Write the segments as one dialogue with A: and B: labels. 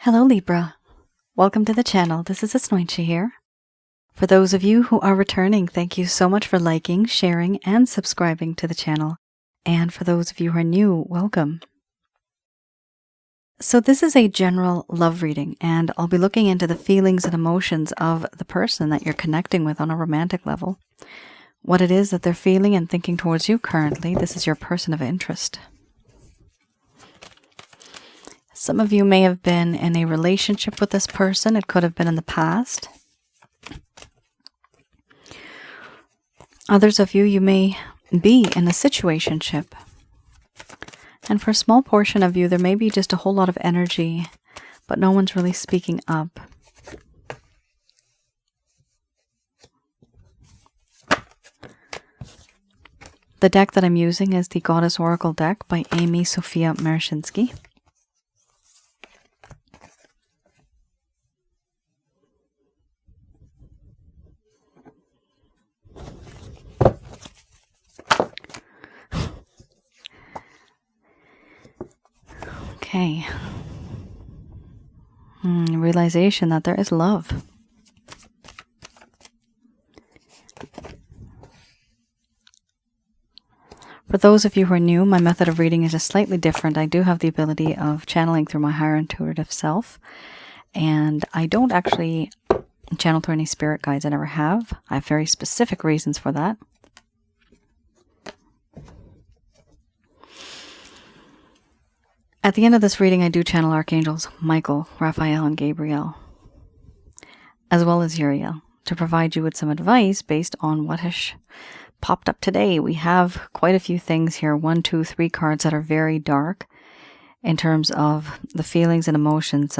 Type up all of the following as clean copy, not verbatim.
A: Hello Libra, welcome to the channel. This is Asnointia here. For those of you who are returning, thank you so much for liking, sharing, and subscribing to the channel. And for those of you who are new, welcome. So this is a general love reading, and I'll be looking into the feelings and emotions of the person that you're connecting with on a romantic level. What it is that they're feeling and thinking towards you currently. This is your person of interest. Some of you may have been in a relationship with this person. It could have been in the past. Others of you, you may be in a situationship. And for a small portion of you, there may be just a whole lot of energy, but no one's really speaking up. The deck that I'm using is the Goddess Oracle deck by Amy Sophia Marashinsky. Okay. Realization that there is love. For those of you who are new, my method of reading is just slightly different. I do have the ability of channeling through my higher intuitive self, and I don't actually channel through any spirit guides. I never have. I have very specific reasons for that. At the end of this reading, I do channel Archangels Michael, Raphael, and Gabriel, as well as Uriel, to provide you with some advice based on what has popped up today. We have quite a few things here, 1, 2, 3 cards that are very dark in terms of the feelings and emotions,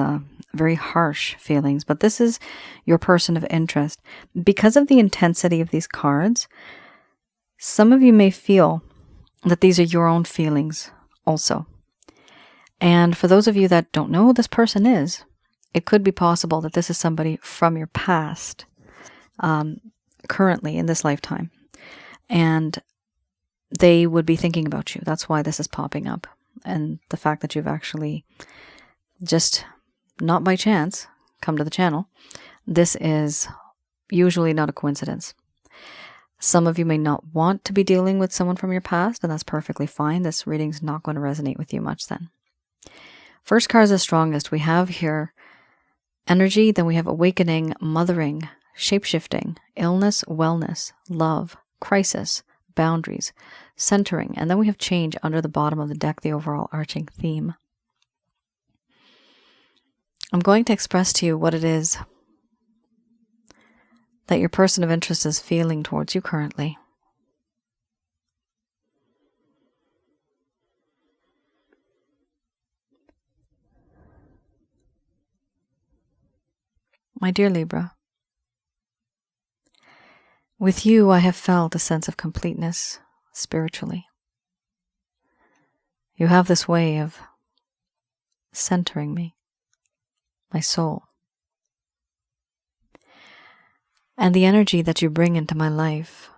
A: very harsh feelings. But this is your person of interest. Because of the intensity of these cards, some of you may feel that these are your own feelings also. And for those of you that don't know who this person is, it could be possible that this is somebody from your past, currently in this lifetime. And they would be thinking about you. That's why this is popping up. And the fact that you've actually just, not by chance, come to the channel, this is usually not a coincidence. Some of you may not want to be dealing with someone from your past, and that's perfectly fine. This reading's not going to resonate with you much then. First card is the strongest. We have here energy, then we have awakening, mothering, shape-shifting, illness, wellness, love, crisis, boundaries, centering, and then we have change under the bottom of the deck, the overall arching theme. I'm going to express to you what it is that your person of interest is feeling towards you currently. My dear Libra, with you I have felt a sense of completeness spiritually. You have this way of centering me, my soul. And the energy that you bring into my life,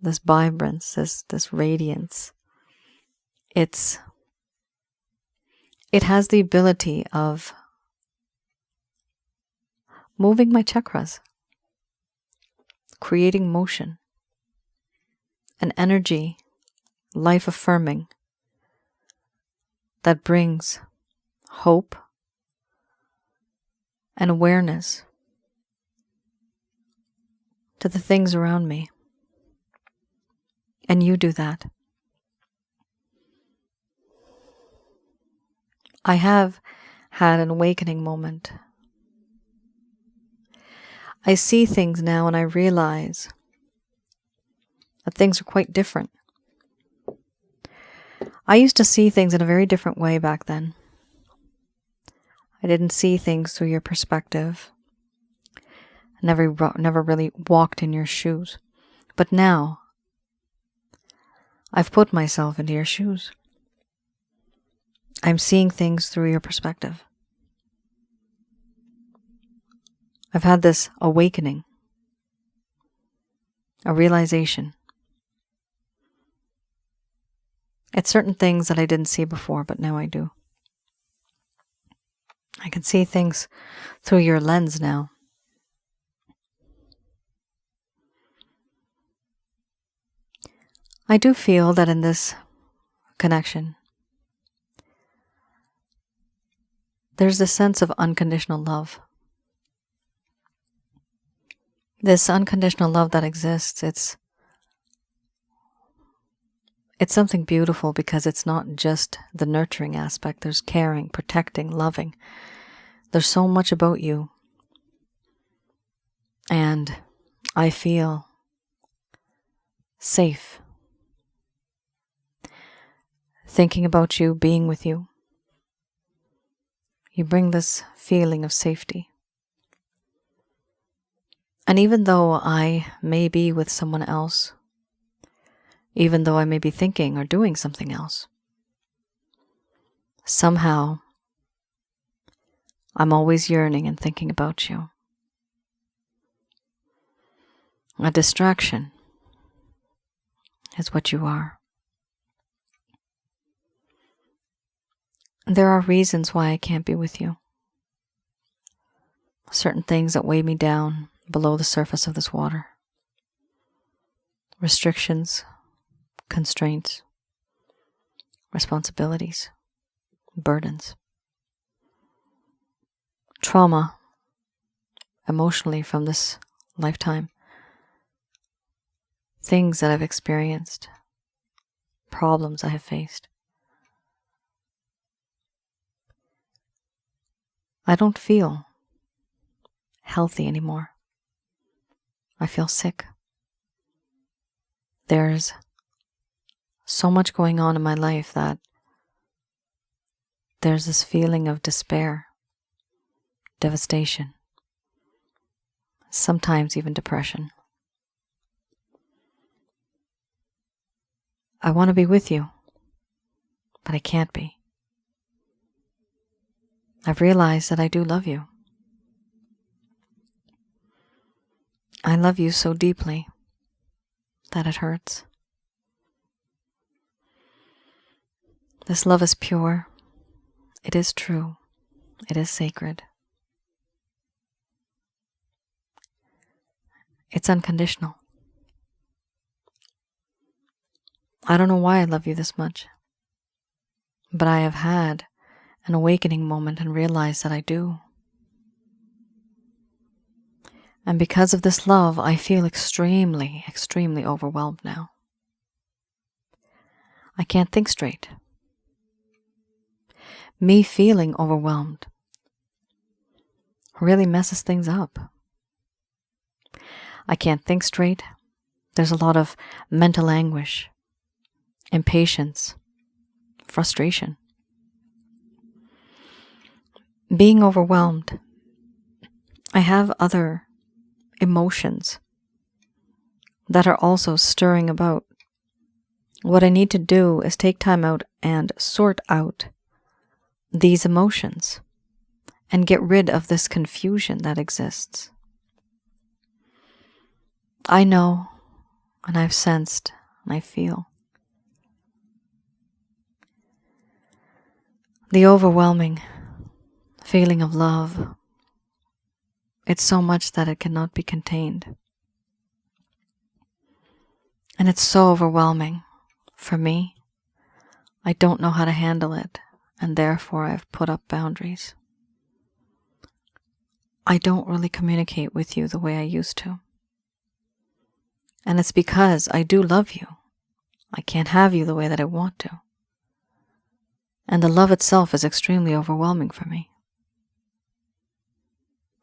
A: this vibrance, this radiance, it has the ability of moving my chakras, creating motion, an energy, life affirming, that brings hope and awareness to the things around me. And you do that. I have had an awakening moment. I see things now and I realize that things are quite different. I used to see things in a very different way back then. I didn't see things through your perspective. I never really walked in your shoes. But now, I've put myself into your shoes. I'm seeing things through your perspective. I've had this awakening, a realization. It's certain things that I didn't see before, but now I do. I can see things through your lens now. I do feel that in this connection, there's this sense of unconditional love. This unconditional love that exists, it's something beautiful because it's not just the nurturing aspect. There's caring, protecting, loving. There's so much about you. And I feel safe thinking about you, being with you. You bring this feeling of safety. And even though I may be with someone else, even though I may be thinking or doing something else, somehow I'm always yearning and thinking about you. A distraction is what you are. There are reasons why I can't be with you. Certain things that weigh me down below the surface of this water. Restrictions, constraints, responsibilities, burdens. Trauma, emotionally from this lifetime. Things that I've experienced. Problems I have faced. I don't feel healthy anymore. I feel sick. There's so much going on in my life that there's this feeling of despair, devastation, sometimes even depression. I want to be with you, but I can't be. I've realized that I do love you. I love you so deeply that it hurts. This love is pure. It is true. It is sacred. It's unconditional. I don't know why I love you this much, but I have had an awakening moment and realized that I do. And because of this love, I feel extremely, extremely overwhelmed now. I can't think straight. Me feeling overwhelmed really messes things up. I can't think straight. There's a lot of mental anguish, impatience, frustration. Being overwhelmed, I have other emotions that are also stirring about. What I need to do is take time out and sort out these emotions and get rid of this confusion that exists. I know, and I've sensed, and I feel the overwhelming feeling of love. It's so much that it cannot be contained. And it's so overwhelming for me. I don't know how to handle it, and therefore I've put up boundaries. I don't really communicate with you the way I used to. And it's because I do love you. I can't have you the way that I want to. And the love itself is extremely overwhelming for me.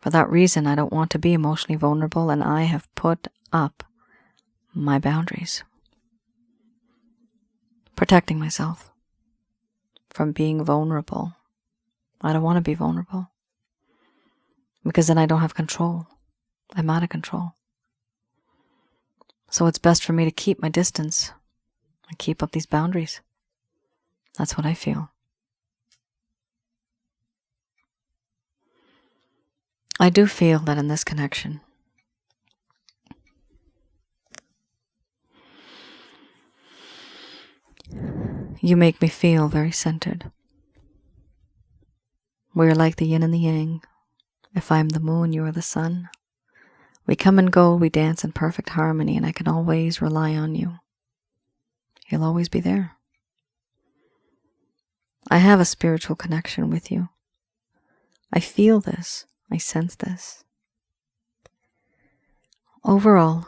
A: For that reason, I don't want to be emotionally vulnerable, and I have put up my boundaries. Protecting myself from being vulnerable. I don't want to be vulnerable. Because then I don't have control. I'm out of control. So it's best for me to keep my distance and keep up these boundaries. That's what I feel. I do feel that in this connection, you make me feel very centered. We're like the yin and the yang. If I'm the moon, you are the sun. We come and go, we dance in perfect harmony, and I can always rely on you. You'll always be there. I have a spiritual connection with you. I feel this. I sense this. Overall,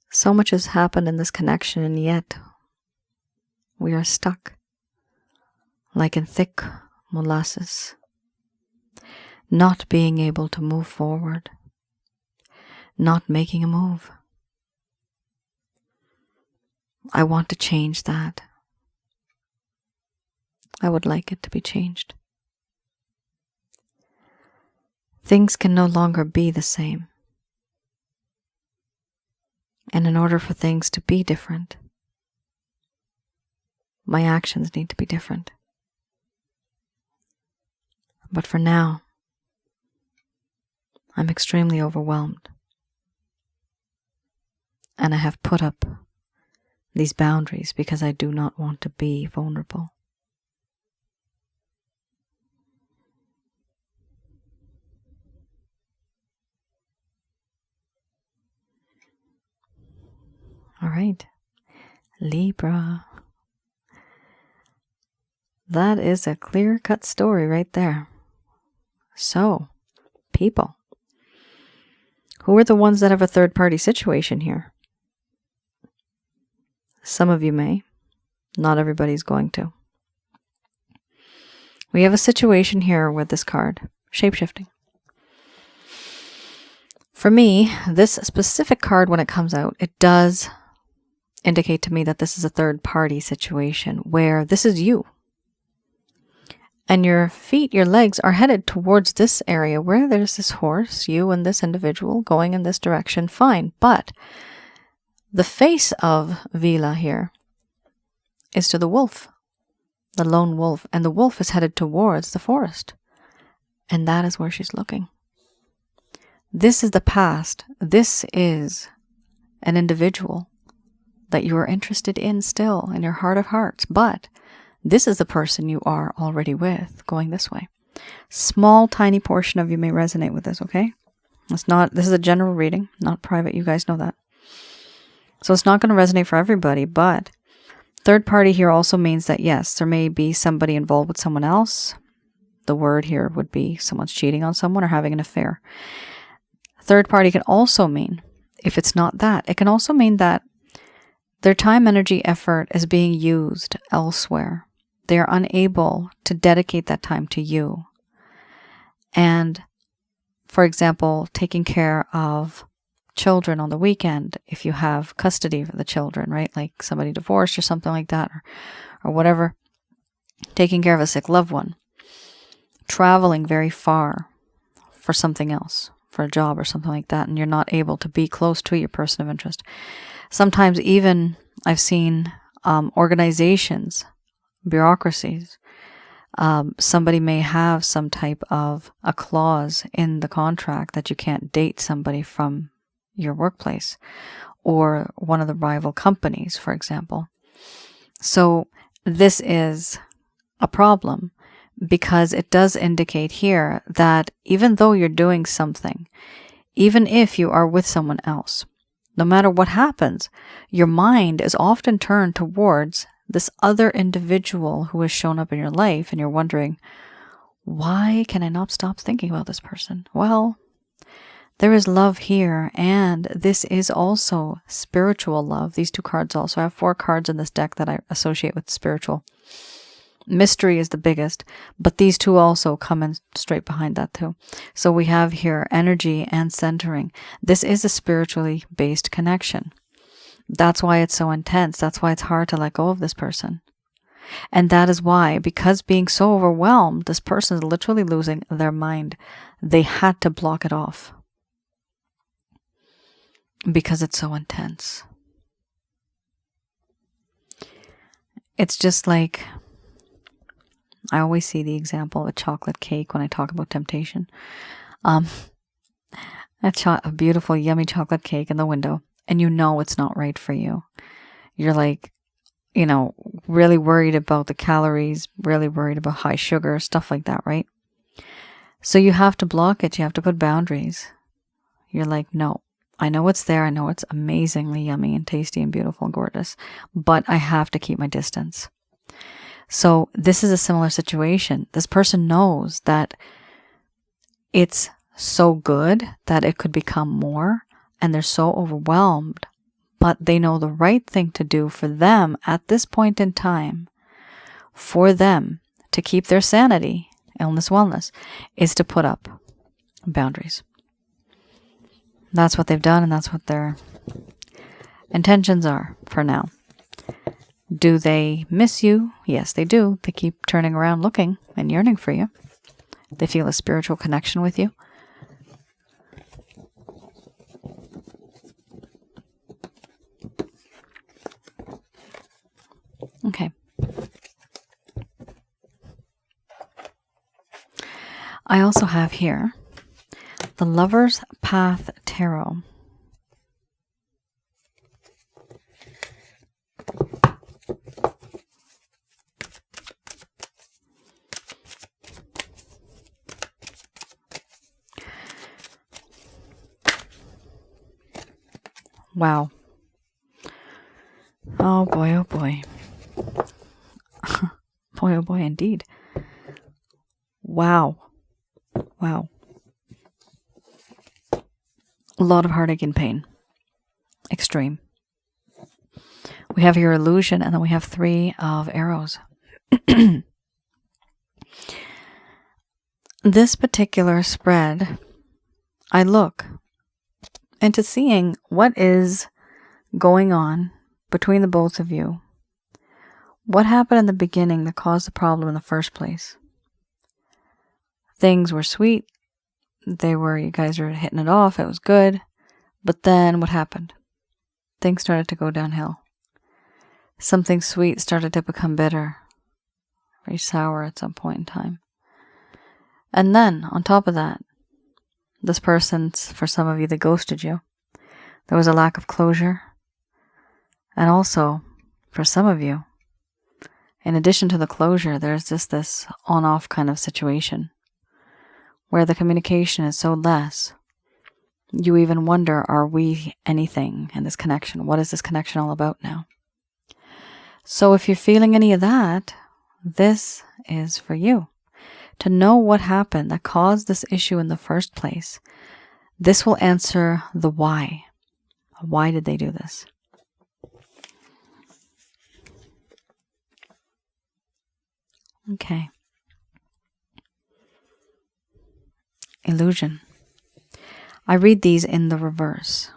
A: so much has happened in this connection, and yet we are stuck like in thick molasses, not being able to move forward, not making a move. I want to change that. I would like it to be changed. Things can no longer be the same. And in order for things to be different, my actions need to be different. But for now, I'm extremely overwhelmed. And I have put up these boundaries because I do not want to be vulnerable. All right, Libra. That is a clear-cut story right there. So, people, who are the ones that have a third-party situation here? Some of you may. Not everybody's going to. We have a situation here with this card, shapeshifting. For me, this specific card, when it comes out, it does indicate to me that this is a third-party situation where this is you. And your feet, your legs are headed towards this area where there's this horse, you and this individual going in this direction, fine. But the face of Vila here is to the wolf, the lone wolf. And the wolf is headed towards the forest. And that is where she's looking. This is the past. This is an individual that you are interested in still in your heart of hearts. But this is the person you are already with going this way. Small, tiny portion of you may resonate with this, okay? This is a general reading, not private. You guys know that. So it's not going to resonate for everybody, but third party here also means that, yes, there may be somebody involved with someone else. The word here would be someone's cheating on someone or having an affair. Third party can also mean, if it's not that, it can also mean that their time, energy, effort is being used elsewhere. They are unable to dedicate that time to you. And, for example, taking care of children on the weekend, if you have custody of the children, right? Like somebody divorced or something like that, or whatever. Taking care of a sick loved one. Traveling very far for something else, for a job or something like that, and you're not able to be close to your person of interest. Sometimes even I've seen organizations, bureaucracies, somebody may have some type of a clause in the contract that you can't date somebody from your workplace or one of the rival companies, for example. So this is a problem because it does indicate here that even though you're doing something, even if you are with someone else, no matter what happens, your mind is often turned towards this other individual who has shown up in your life, and you're wondering, why can I not stop thinking about this person? Well, there is love here, and this is also spiritual love. These two cards also. I have 4 cards in this deck that I associate with spiritual. Mystery is the biggest, but these two also come in straight behind that too. So we have here energy and centering. This is a spiritually based connection. That's why it's so intense. That's why it's hard to let go of this person. And that is why, because being so overwhelmed, this person is literally losing their mind. They had to block it off because it's so intense. It's just like, I always see the example of a chocolate cake when I talk about temptation. A beautiful, yummy chocolate cake in the window, and you know it's not right for you. You're like, you know, really worried about the calories, really worried about high sugar, stuff like that, right? So you have to block it. You have to put boundaries. You're like, no, I know it's there. I know it's amazingly yummy and tasty and beautiful and gorgeous, but I have to keep my distance. So this is a similar situation. This person knows that it's so good that it could become more, and they're so overwhelmed, but they know the right thing to do for them at this point in time, for them to keep their sanity, illness, wellness, is to put up boundaries. That's what they've done, and that's what their intentions are for now. Do they miss you? Yes, they do. They keep turning around looking and yearning for you. They feel a spiritual connection with you. Okay. I also have here the Lover's Path Tarot. Wow. Oh boy, oh boy. Boy, oh boy, indeed. Wow. Wow. A lot of heartache and pain. Extreme. We have here illusion, and then we have 3 of arrows. This particular spread, I look into seeing what is going on between the both of you. What happened in the beginning that caused the problem in the first place? Things were sweet. You guys were hitting it off. It was good. But then what happened? Things started to go downhill. Something sweet started to become bitter, very sour at some point in time. And then, on top of that, this person, for some of you, they ghosted you. There was a lack of closure. And also, for some of you, in addition to the closure, there's just this on-off kind of situation where the communication is so less, you even wonder, are we anything in this connection? What is this connection all about now? So if you're feeling any of that, this is for you. To know what happened that caused this issue in the first place. This will answer the why. Why did they do this? Okay. Illusion. I read these in the reverse.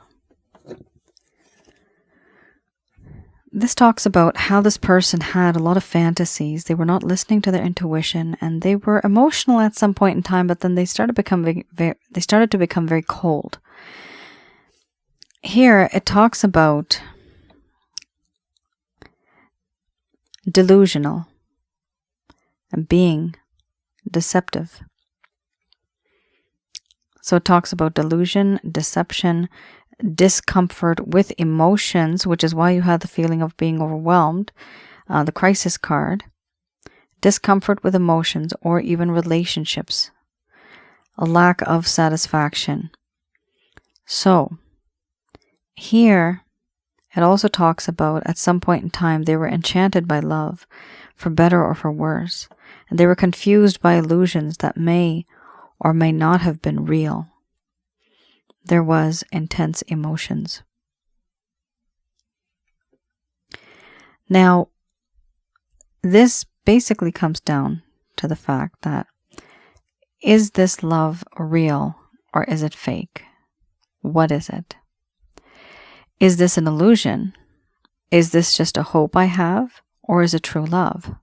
A: This talks about how this person had a lot of fantasies. They were not listening to their intuition, and they were emotional at some point in time, but then they started to become very cold. Here it talks about delusional and being deceptive. So it talks about delusion, deception, discomfort with emotions, which is why you had the feeling of being overwhelmed, the crisis card, discomfort with emotions or even relationships, a lack of satisfaction. So here it also talks about at some point in time they were enchanted by love, for better or for worse, and they were confused by illusions that may or may not have been real. There was intense emotions. Now, this basically comes down to the fact that, is this love real or is it fake? What is it? Is this an illusion? Is this just a hope I have, or is it true love?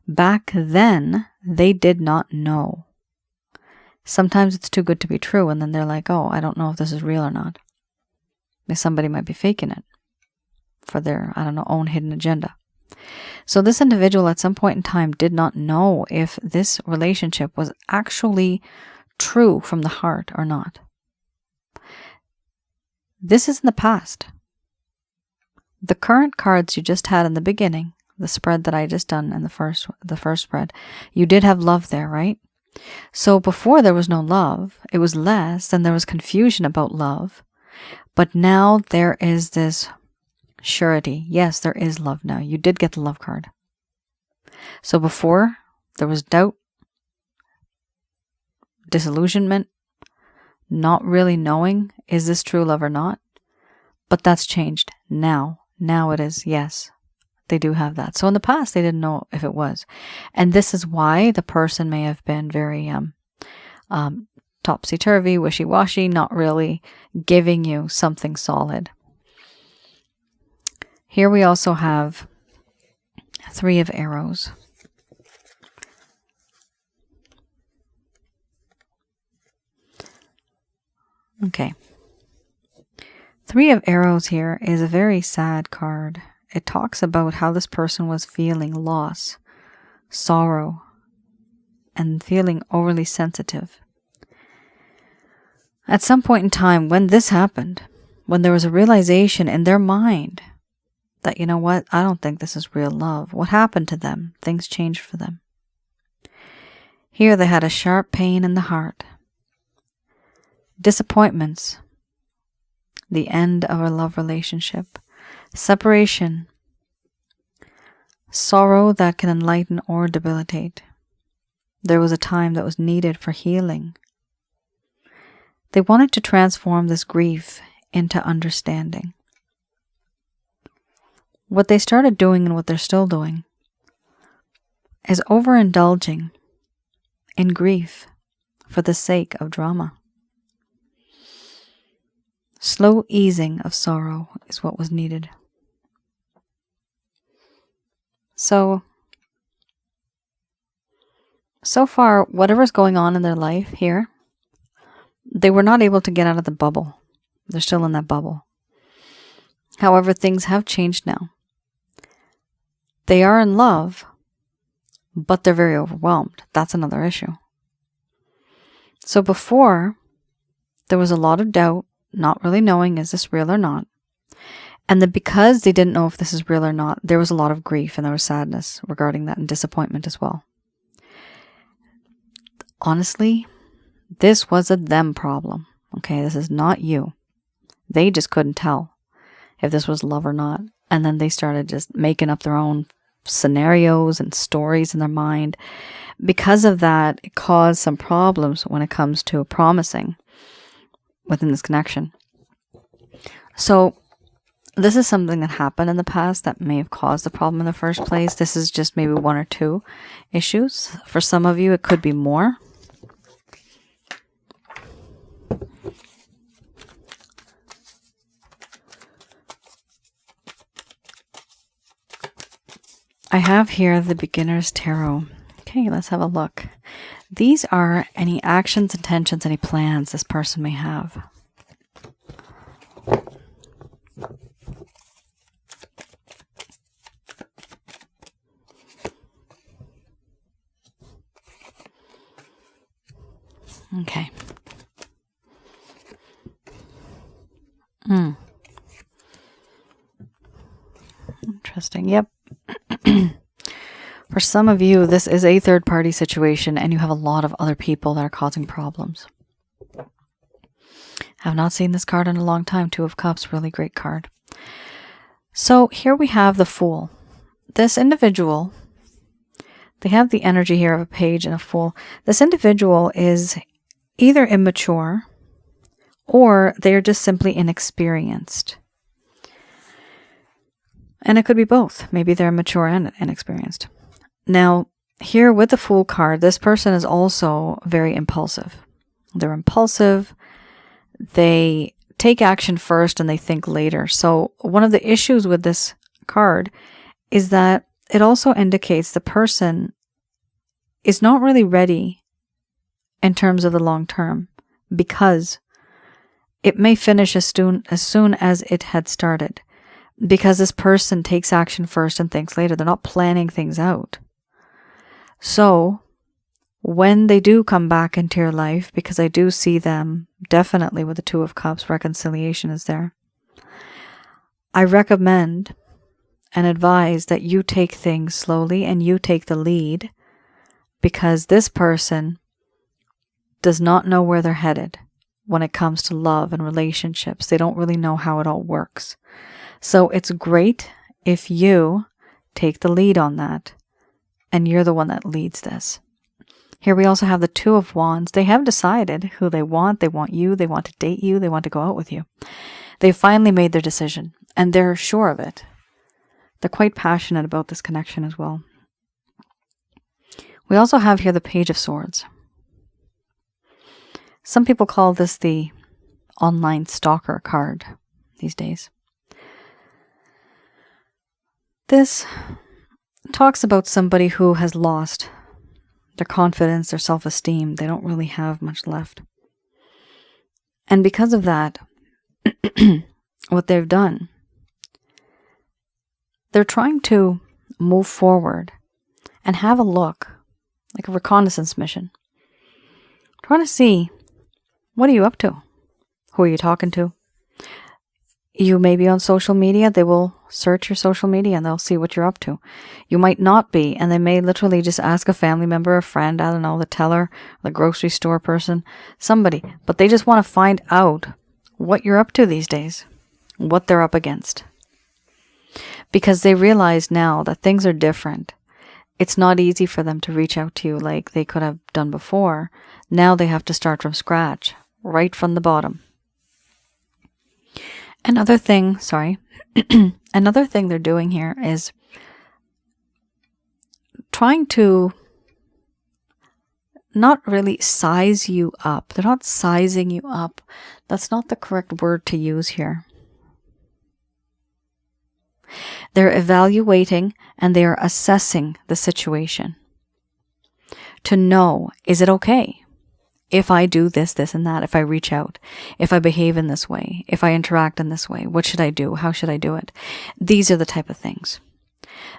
A: Back then, they did not know. Sometimes it's too good to be true, and then they're like, oh, I don't know if this is real or not. Somebody might be faking it for their, own hidden agenda. So this individual at some point in time did not know if this relationship was actually true from the heart or not. This is in the past. the current cards you just had in the beginning, the spread that I just done in the first spread, you did have love there, right? So before there was no love, it was less, and there was confusion about love. But now there is this surety. Yes, there is love now. You did get the love card. So before, there was doubt, disillusionment, not really knowing, is this true love or not? But that's changed now. Now it is, yes. They do have that. So in the past, they didn't know if it was. And this is why the person may have been very topsy-turvy, wishy-washy, not really giving you something solid. Here we also have 3 of arrows. Okay. 3 of arrows here is a very sad card. It talks about how this person was feeling loss, sorrow, and feeling overly sensitive. At some point in time, when this happened, when there was a realization in their mind that, you know what, I don't think this is real love. What happened to them? Things changed for them. Here they had a sharp pain in the heart. Disappointments. The end of a love relationship. Separation. Sorrow that can enlighten or debilitate. There was a time that was needed for healing. They wanted to transform this grief into understanding. What they started doing and what they're still doing is overindulging in grief for the sake of drama. Slow easing of sorrow is what was needed. So far, whatever's going on in their life here, they were not able to get out of the bubble. They're still in that bubble. However, things have changed now. They are in love, but they're very overwhelmed. That's another issue. So before, there was a lot of doubt, not really knowing, is this real or not? And then because they didn't know if this is real or not, there was a lot of grief and there was sadness regarding that and disappointment as well. Honestly, this was a them problem. Okay, this is not you. They just couldn't tell if this was love or not. And then they started just making up their own scenarios and stories in their mind. Because of that, it caused some problems when it comes to promising within this connection. So this is something that happened in the past that may have caused the problem in the first place. This is just maybe 1 or 2 issues. For some of you, it could be more. I have here the Beginner's Tarot. Okay, let's have a look. These are any actions, intentions, any plans this person may have. Okay. Interesting. Yep. For some of you, this is a third-party situation and you have a lot of other people that are causing problems. I have not seen this card in a long time. 2 of Cups, really great card. So here we have the Fool. This individual, they have the energy here of a Page and a Fool. This individual is either immature or they're just simply inexperienced. And it could be both. Maybe they're immature and inexperienced. Now, here with the Fool card, this person is also very impulsive. They're impulsive. They take action first and they think later. So one of the issues with this card is that it also indicates the person is not really ready in terms of the long term, because it may finish as soon as it had started. Because this person takes action first and thinks later. They're not planning things out. So when they do come back into your life, because I do see them definitely with the 2 of Cups, reconciliation is there. I recommend and advise that you take things slowly and you take the lead, because this person does not know where they're headed when it comes to love and relationships. They don't really know how it all works. So it's great if you take the lead on that and you're the one that leads this. Here we also have the Two of Wands. They have decided who they want. They want you. They want to date you. They want to go out with you. They finally made their decision and they're sure of it. They're quite passionate about this connection as well. We also have here the Page of Swords. Some people call this the online stalker card these days. This talks about somebody who has lost their confidence, their self-esteem. They don't really have much left. And because of that, what they've done, they're trying to move forward and have a look, like a reconnaissance mission. Trying to see, what are you up to? Who are you talking to? You may be on social media. They will search your social media and they'll see what you're up to. You might not be, and they may literally just ask a family member, a friend, I don't know, the teller, the grocery store person, somebody. But they just want to find out what you're up to these days, what they're up against. Because they realize now that things are different. It's not easy for them to reach out to you like they could have done before. Now they have to start from scratch, right from the bottom. Another thing they're doing here is trying to not really size you up. They're not sizing you up. That's not the correct word to use here. They're evaluating and they are assessing the situation to know, is it okay if I do this, this, and that, if I reach out, if I behave in this way, if I interact in this way, what should I do? How should I do it? These are the type of things.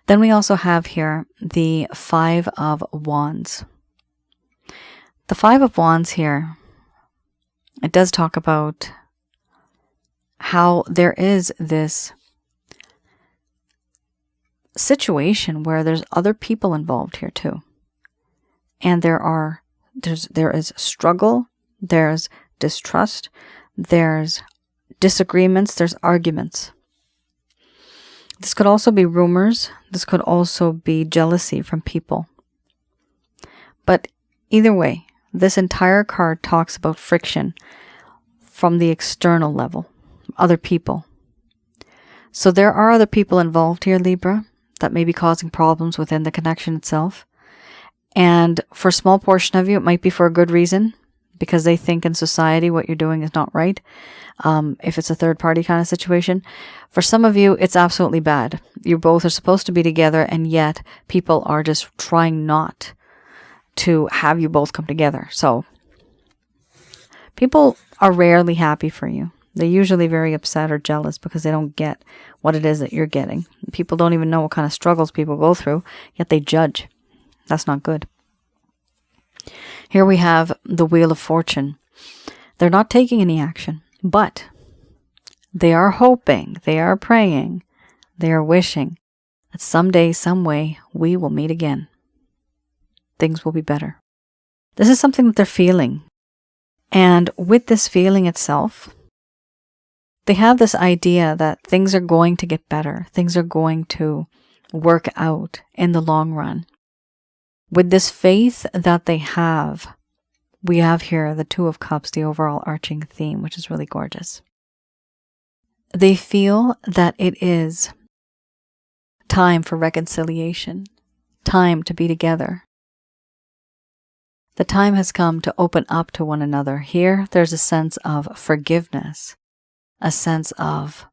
A: Then we also have here the Five of Wands. The Five of Wands here, it does talk about how there is this situation where there's other people involved here too. And there is struggle, there's distrust, there's disagreements, there's arguments. This could also be rumors. This could also be jealousy from people. But either way, this entire card talks about friction from the external level, other people. So there are other people involved here, Libra, that may be causing problems within the connection itself. And for a small portion of you, it might be for a good reason, because they think in society what you're doing is not right. If it's a third party kind of situation. For some of you, it's absolutely bad. You both are supposed to be together, and yet people are just trying not to have you both come together. So people are rarely happy for you. They're usually very upset or jealous because they don't get what it is that you're getting. People don't even know what kind of struggles people go through, yet they judge. That's not good. Here we have the Wheel of Fortune. They're not taking any action, but they are hoping, they are praying, they are wishing that someday, some way, we will meet again. Things will be better. This is something that they're feeling. And with this feeling itself, they have this idea that things are going to get better. Things are going to work out in the long run. With this faith that they have, we have here the Two of Cups, the overall arching theme, which is really gorgeous. They feel that it is time for reconciliation, time to be together. The time has come to open up to one another. Here, there's a sense of forgiveness, a sense of,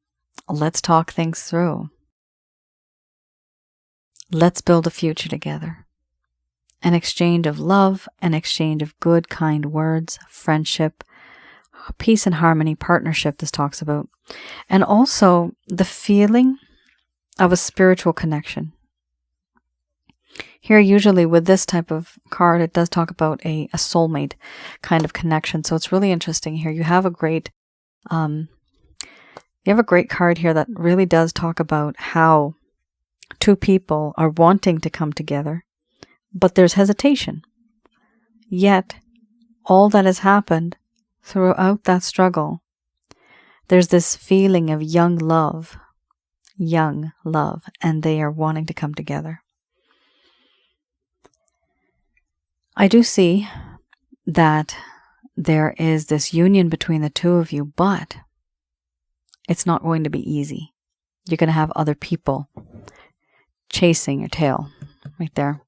A: let's talk things through. Let's build a future together. An exchange of love, an exchange of good, kind words, friendship, peace and harmony, partnership, this talks about. And also the feeling of a spiritual connection. Here, usually with this type of card, it does talk about a soulmate kind of connection. So it's really interesting here. You have a great, You have a great card here that really does talk about how two people are wanting to come together, but there's hesitation. Yet, all that has happened throughout that struggle, there's this feeling of young love, and they are wanting to come together. I do see that there is this union between the two of you, but it's not going to be easy. You're going to have other people chasing your tail right there.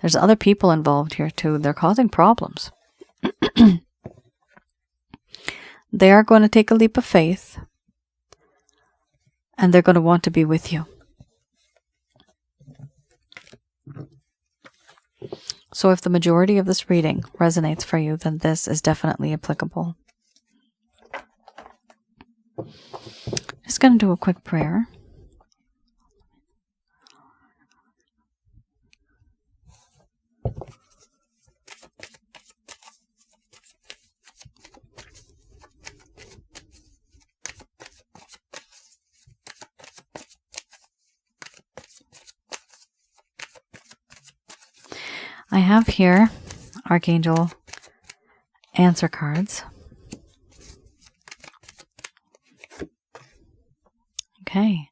A: There's other people involved here too. They're causing problems. They are going to take a leap of faith, and they're going to want to be with you. So if the majority of this reading resonates for you, then this is definitely applicable. Just going to do a quick prayer. I have here Archangel answer cards. Okay,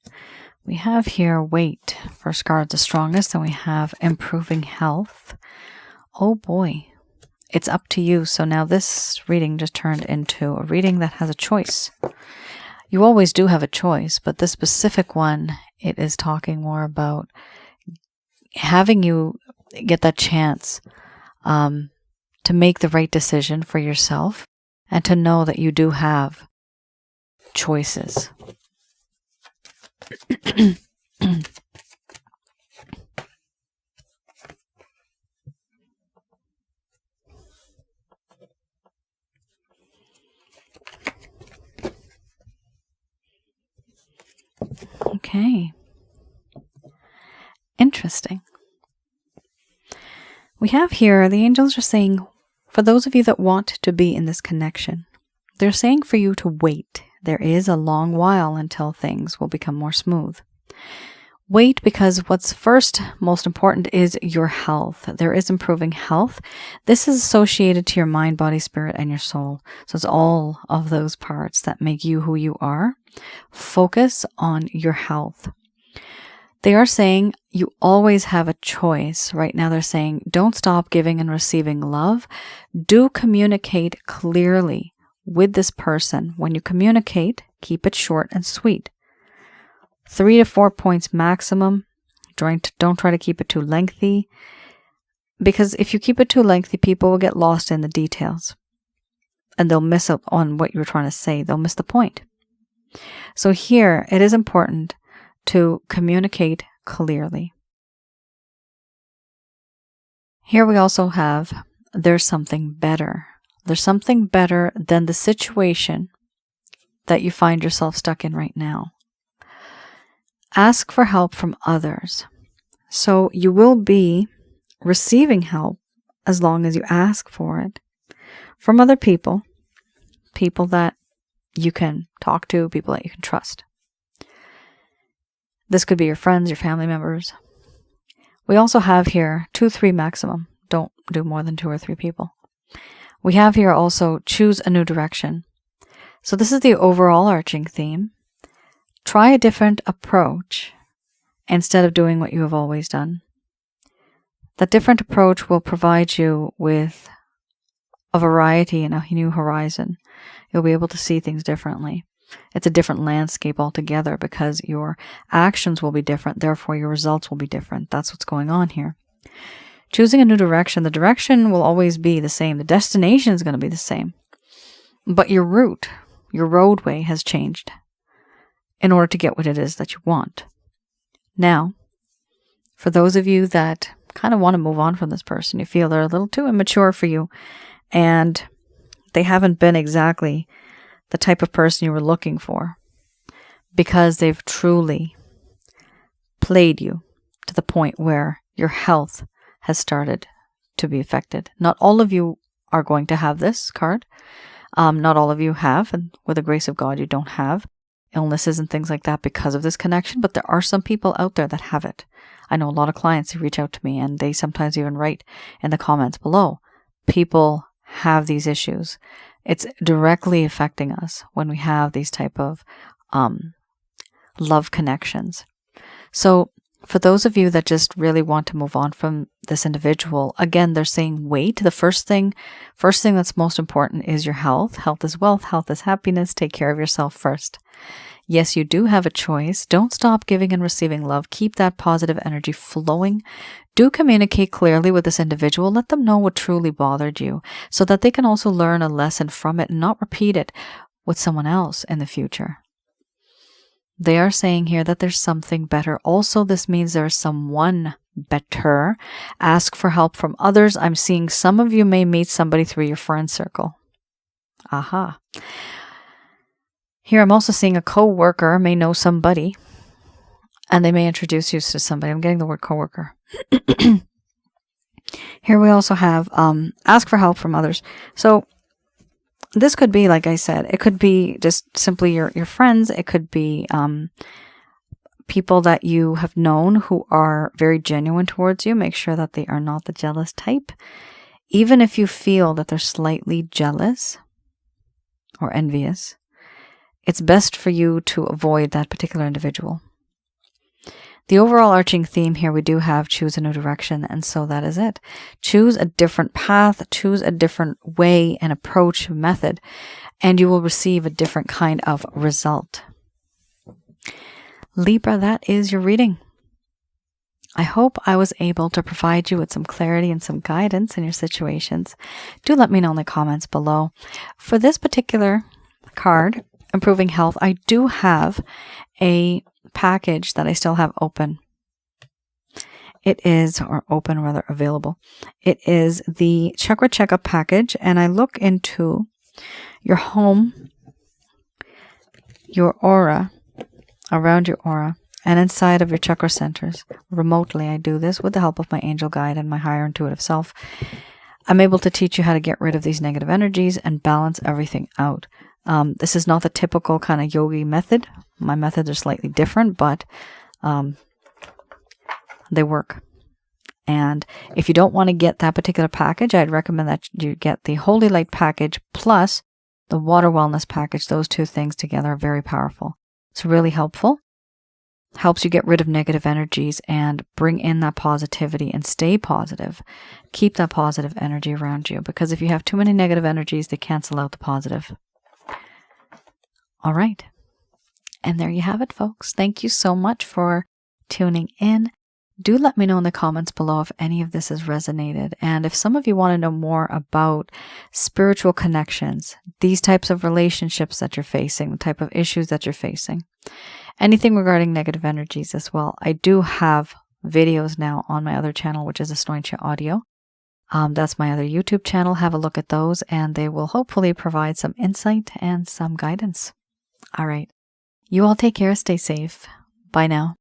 A: we have here weight. First card's the strongest, and we have improving health. Oh boy, it's up to you. So now this reading just turned into a reading that has a choice. You always do have a choice, but this specific one, it is talking more about having you get that chance to make the right decision for yourself and to know that you do have choices. Okay. Interesting. We have here, the angels are saying, for those of you that want to be in this connection, they're saying for you to wait. There is a long while until things will become more smooth. Wait, because what's first most important is your health. There is improving health. This is associated to your mind, body, spirit, and your soul. So it's all of those parts that make you who you are. Focus on your health. They are saying you always have a choice. Right now they're saying don't stop giving and receiving love. Do communicate clearly with this person. When you communicate, keep it short and sweet. 3 to 4 points maximum. Don't try to keep it too lengthy. Because if you keep it too lengthy, people will get lost in the details. And they'll miss out on what you're trying to say. They'll miss the point. So here, it is important to communicate clearly. Here we also have, there's something better. There's something better than the situation that you find yourself stuck in right now. Ask for help from others. So you will be receiving help as long as you ask for it from other people, people that you can talk to, people that you can trust. This could be your friends, your family members. We also have here 2-3 maximum. Don't do more than 2 or 3 people. We have here also choose a new direction. So this is the overall arching theme. Try a different approach instead of doing what you have always done. That different approach will provide you with a variety and a new horizon. You'll be able to see things differently. It's a different landscape altogether because your actions will be different, therefore your results will be different. That's what's going on here. Choosing a new direction, the direction will always be the same. The destination is going to be the same. But your route, your roadway has changed in order to get what it is that you want. Now, for those of you that kind of want to move on from this person, you feel they're a little too immature for you and they haven't been exactly the type of person you were looking for because they've truly played you to the point where your health has started to be affected. Not all of you are going to have this card. Not all of you have, and with the grace of God, you don't have. illnesses and things like that because of this connection, but there are some people out there that have it. I know a lot of clients who reach out to me, and they sometimes even write in the comments below, people have these issues. It's directly affecting us when we have these type of love connections. So for those of you that just really want to move on from this individual, again, they're saying wait. The first thing that's most important is your health. Health is wealth. Health is happiness. Take care of yourself first. Yes, you do have a choice. Don't stop giving and receiving love. Keep that positive energy flowing. Do communicate clearly with this individual. Let them know what truly bothered you so that they can also learn a lesson from it and not repeat it with someone else in the future. They are saying here that there's something better. Also, this means there's someone better. Ask for help from others. I'm seeing some of you may meet somebody through your friend circle. Aha. Here I'm also seeing a co-worker may know somebody and they may introduce you to somebody. I'm getting the word co-worker. Here we also have ask for help from others. So this could be, like I said, it could be just simply your friends. It could be people that you have known who are very genuine towards you. Make sure that they are not the jealous type. Even if you feel that they're slightly jealous or envious, it's best for you to avoid that particular individual. The overall arching theme here, we do have choose a new direction, and so that is it. Choose a different path, choose a different way and approach method, and you will receive a different kind of result. Libra, that is your reading. I hope I was able to provide you with some clarity and some guidance in your situations. Do let me know in the comments below. For this particular card, Improving Health, I do have a package that I still have open. It is, or open rather, available. It is the Chakra Checkup package, and I look into your home, your aura, around your aura, and inside of your chakra centers. Remotely, I do this with the help of my angel guide and my higher intuitive self. I'm able to teach you how to get rid of these negative energies and balance everything out. This is not the typical kind of yogi method. My methods are slightly different, but they work. And if you don't want to get that particular package, I'd recommend that you get the Holy Light package plus the Water Wellness package. Those two things together are very powerful. It's really helpful. Helps you get rid of negative energies and bring in that positivity and stay positive. Keep that positive energy around you, because if you have too many negative energies, they cancel out the positive. All right. And there you have it, folks. Thank you so much for tuning in. Do let me know in the comments below if any of this has resonated. And if some of you want to know more about spiritual connections, these types of relationships that you're facing, the type of issues that you're facing, anything regarding negative energies as well, I do have videos now on my other channel, which is Asnointia Audio. That's my other YouTube channel. Have a look at those, and they will hopefully provide some insight and some guidance. All right. You all take care. Stay safe. Bye now.